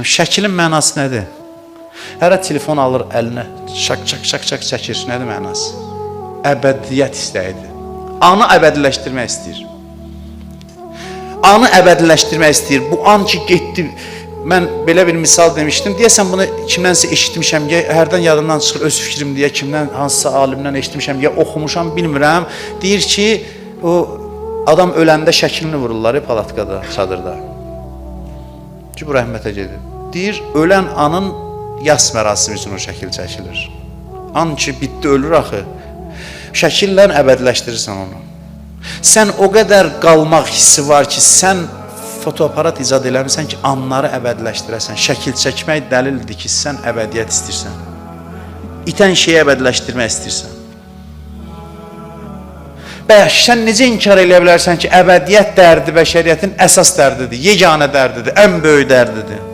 Şəklin mənası nədir? Hərə telefon alır əlinə, şak çəkir. Nədir mənası? Əbədiyyət istəyidir. Anı əbədiləşdirmək istəyir. Anı əbədiləşdirmək istəyir. Bu an ki getdi, mən belə bir misal demişdim. Deyəsən bunu kimdənsə eşitmişəm, ya hərdən yadımdan çıxır, öz fikrim deyə kimdən, hansısa alimdən eşitmişəm, ya oxumuşam, bilmirəm. Deyir ki, o adam öləndə şəklini vururlar palatkada, çadırda. Ki, bu rəhmətə gedir. Deyir, ölən anın yas mərasimi üçün o şəkil çəkilir. An ki, bitdi, ölür axı. Şəkillə əbədiləşdirirsən onu. Sən o qədər qalmaq hissi var ki, sən fotoaparat icad eləmirsən ki, anları əbədiləşdirəsən. Şəkil çəkmək dəlildir ki, sən əbədiyyət istəyirsən. İtən şeyi əbədiləşdirmək istəyirsən. Bəs sən necə inkar eləyə bilərsən ki, əbədiyyət dərdi bəşəriyyətin əsas dərdidir, yeganə dərdidir, ən böyük dərdidir.